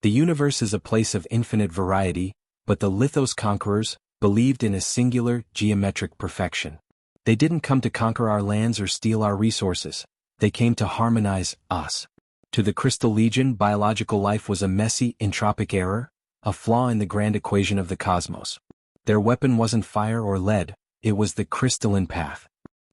The universe is a place of infinite variety, but the Lithos conquerors believed in a singular, geometric perfection. They didn't come to conquer our lands or steal our resources. They came to harmonize us. To the Crystal Legion, biological life was a messy, entropic error, a flaw in the grand equation of the cosmos. Their weapon wasn't fire or lead, it was the crystalline path.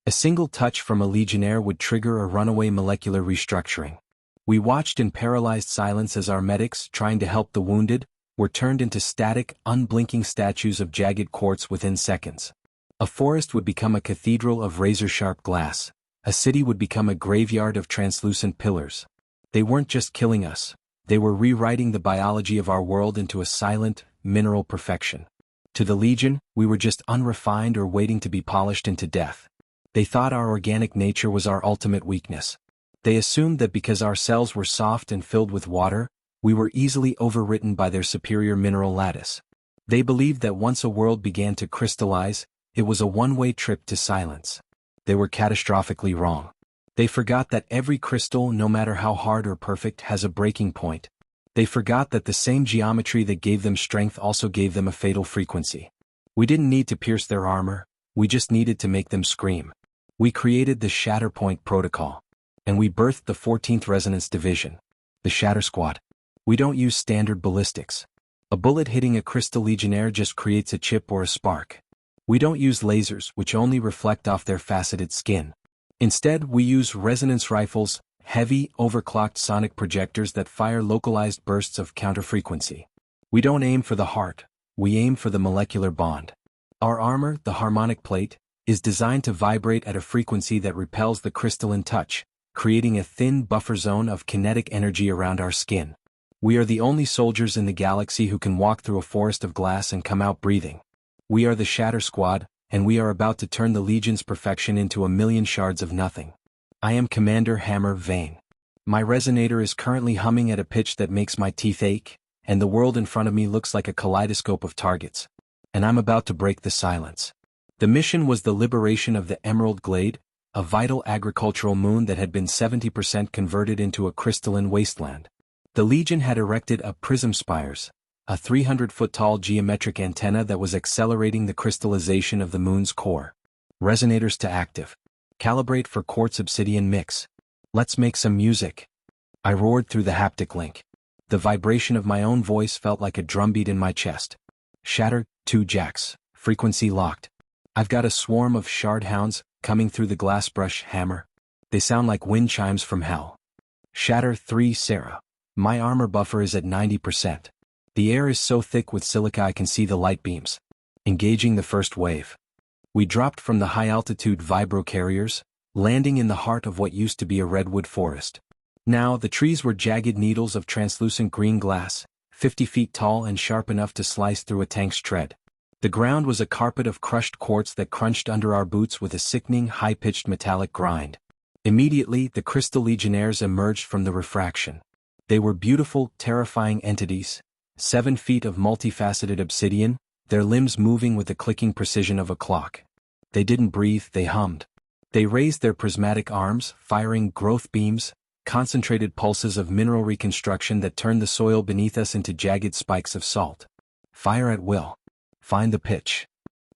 A single touch from a legionnaire would trigger a runaway molecular restructuring. We watched in paralyzed silence as our medics, trying to help the wounded, were turned into static, unblinking statues of jagged quartz within seconds. A forest would become a cathedral of razor-sharp glass. A city would become a graveyard of translucent pillars. They weren't just killing us, they were rewriting the biology of our world into a silent, mineral perfection. To the Legion, we were just unrefined or waiting to be polished into death. They thought our organic nature was our ultimate weakness. They assumed that because our cells were soft and filled with water, we were easily overwritten by their superior mineral lattice. They believed that once a world began to crystallize, it was a one-way trip to silence. They were catastrophically wrong. They forgot that every crystal, no matter how hard or perfect, has a breaking point. They forgot that the same geometry that gave them strength also gave them a fatal frequency. We didn't need to pierce their armor, we just needed to make them scream. We created the Shatterpoint Protocol. And we birthed the 14th Resonance Division, the Shatter-Squad. We don't use standard ballistics. A bullet hitting a Crystal Legionnaire just creates a chip or a spark. We don't use lasers, which only reflect off their faceted skin. Instead, we use resonance rifles, heavy, overclocked sonic projectors that fire localized bursts of counterfrequency. We don't aim for the heart, we aim for the molecular bond. Our armor, the Harmonic plate, is designed to vibrate at a frequency that repels the crystalline touch, creating a thin buffer zone of kinetic energy around our skin. We are the only soldiers in the galaxy who can walk through a forest of glass and come out breathing. We are the Shatter-Squad, and we are about to turn the Legion's perfection into a million shards of nothing. I am Commander Hammer Vane. My resonator is currently humming at a pitch that makes my teeth ache, and the world in front of me looks like a kaleidoscope of targets. And I'm about to break the silence. The mission was the liberation of the Emerald Glade, a vital agricultural moon that had been 70% converted into a crystalline wasteland. The Legion had erected a prism spires, a 300-foot-tall geometric antenna that was accelerating the crystallization of the moon's core. Resonators to active. Calibrate for quartz obsidian mix. Let's make some music. I roared through the haptic link. The vibration of my own voice felt like a drumbeat in my chest. Shatter, 2 jacks, frequency locked. I've got a swarm of shard hounds coming through the glassbrush hammer. They sound like wind chimes from hell. Shatter, 3 Sarah. My armor buffer is at 90%. The air is so thick with silica I can see the light beams. Engaging the first wave. We dropped from the high-altitude vibrocarriers, landing in the heart of what used to be a redwood forest. Now, the trees were jagged needles of translucent green glass, 50 feet tall and sharp enough to slice through a tank's tread. The ground was a carpet of crushed quartz that crunched under our boots with a sickening, high-pitched metallic grind. Immediately, the Crystal Legionnaires emerged from the refraction. They were beautiful, terrifying entities, 7 feet of multifaceted obsidian, their limbs moving with the clicking precision of a clock. They didn't breathe, they hummed. They raised their prismatic arms, firing growth beams, concentrated pulses of mineral reconstruction that turned the soil beneath us into jagged spikes of salt. Fire at will. Find the pitch.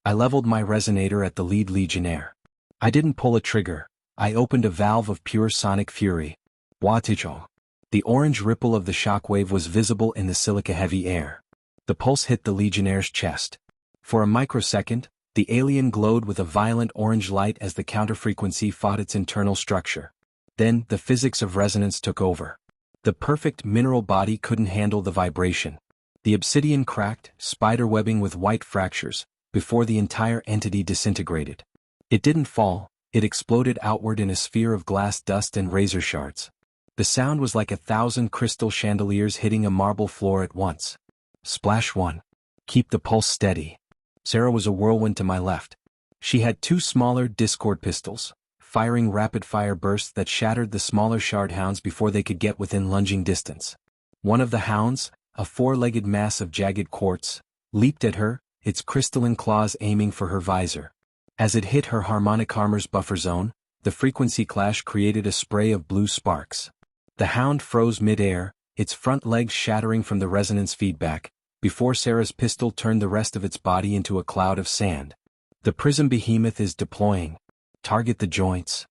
I leveled my resonator at the lead legionnaire. I didn't pull a trigger, I opened a valve of pure sonic fury. Waticho. The orange ripple of the shockwave was visible in the silica-heavy air. The pulse hit the legionnaire's chest. For a microsecond, the alien glowed with a violent orange light as the counterfrequency fought its internal structure. Then, the physics of resonance took over. The perfect mineral body couldn't handle the vibration. The obsidian cracked, spiderwebbing with white fractures, before the entire entity disintegrated. It didn't fall, it exploded outward in a sphere of glass dust and razor shards. The sound was like 1,000 crystal chandeliers hitting a marble floor at once. Splash 1. Keep the pulse steady. Sarah was a whirlwind to my left. She had 2 smaller Discord pistols, firing rapid-fire bursts that shattered the smaller shard hounds before they could get within lunging distance. One of the hounds, a 4-legged mass of jagged quartz, leaped at her, its crystalline claws aiming for her visor. As it hit her harmonic armor's buffer zone, the frequency clash created a spray of blue sparks. The hound froze mid-air, its front legs shattering from the resonance feedback, before Sarah's pistol turned the rest of its body into a cloud of sand. The prism behemoth is deploying. Target the joints.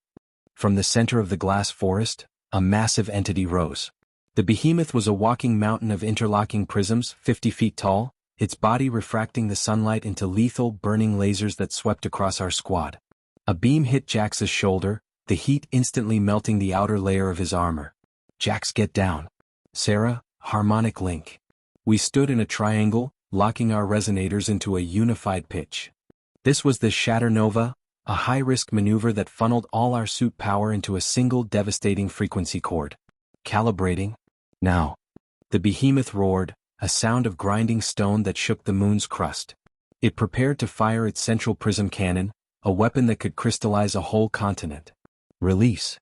From the center of the glass forest, a massive entity rose. The behemoth was a walking mountain of interlocking prisms 50 feet tall, its body refracting the sunlight into lethal, burning lasers that swept across our squad. A beam hit Jax's shoulder, the heat instantly melting the outer layer of his armor. Jax, get down. Sarah, harmonic link. We stood in a triangle, locking our resonators into a unified pitch. This was the Shatter Nova, a high-risk maneuver that funneled all our suit power into a single devastating frequency chord. Calibrating. Now. The behemoth roared, a sound of grinding stone that shook the moon's crust. It prepared to fire its central prism cannon, a weapon that could crystallize a whole continent. Release.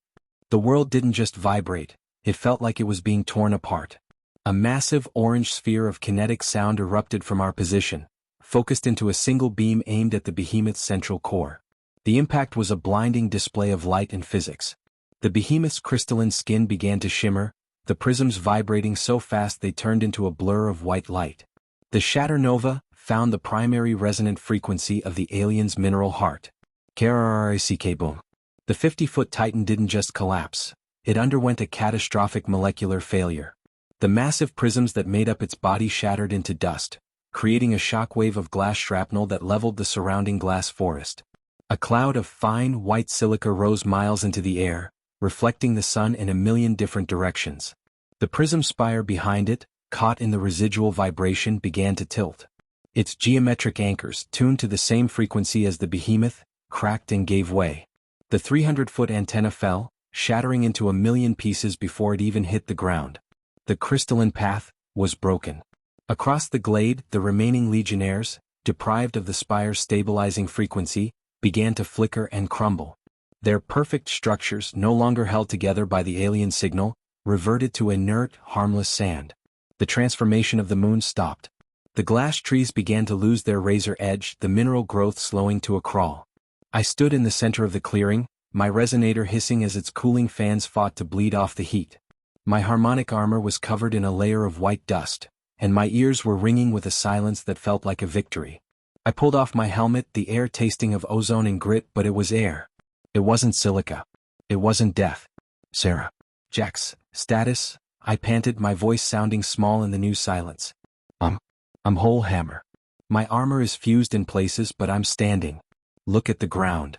The world didn't just vibrate, it felt like it was being torn apart. A massive orange sphere of kinetic sound erupted from our position, focused into a single beam aimed at the behemoth's central core. The impact was a blinding display of light and physics. The behemoth's crystalline skin began to shimmer, the prisms vibrating so fast they turned into a blur of white light. The Shatter Nova found the primary resonant frequency of the alien's mineral heart. KRRICK boom. The 50-foot titan didn't just collapse, it underwent a catastrophic molecular failure. The massive prisms that made up its body shattered into dust, creating a shockwave of glass shrapnel that leveled the surrounding glass forest. A cloud of fine, white silica rose miles into the air, reflecting the sun in a million different directions. The prism spire behind it, caught in the residual vibration, began to tilt. Its geometric anchors, tuned to the same frequency as the behemoth, cracked and gave way. The 300-foot antenna fell, shattering into a million pieces before it even hit the ground. The crystalline path was broken. Across the glade, the remaining legionnaires, deprived of the spire's stabilizing frequency, began to flicker and crumble. Their perfect structures, no longer held together by the alien signal, reverted to inert, harmless sand. The transformation of the moon stopped. The glass trees began to lose their razor edge, the mineral growth slowing to a crawl. I stood in the center of the clearing, my resonator hissing as its cooling fans fought to bleed off the heat. My harmonic armor was covered in a layer of white dust, and my ears were ringing with a silence that felt like a victory. I pulled off my helmet, the air tasting of ozone and grit, but it was air. It wasn't silica. It wasn't death. Sarah. Jax, status? I panted, my voice sounding small in the new silence. I'm whole, hammer. My armor is fused in places, but I'm standing. Look at the ground.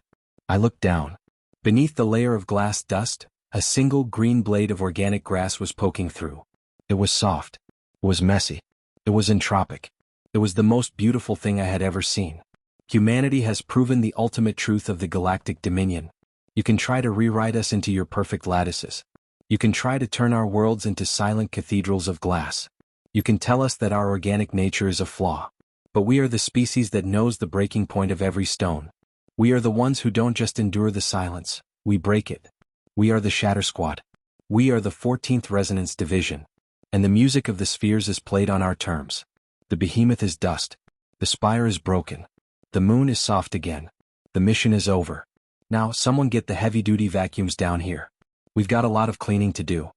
I looked down. Beneath the layer of glass dust, a single green blade of organic grass was poking through. It was soft. It was messy. It was entropic. It was the most beautiful thing I had ever seen. Humanity has proven the ultimate truth of the galactic dominion. You can try to rewrite us into your perfect lattices. You can try to turn our worlds into silent cathedrals of glass. You can tell us that our organic nature is a flaw. But we are the species that knows the breaking point of every stone. We are the ones who don't just endure the silence, we break it. We are the Shatter-Squad. We are the 14th Resonance Division. And the music of the spheres is played on our terms. The behemoth is dust. The spire is broken. The moon is soft again. The mission is over. Now, someone get the heavy-duty vacuums down here. We've got a lot of cleaning to do.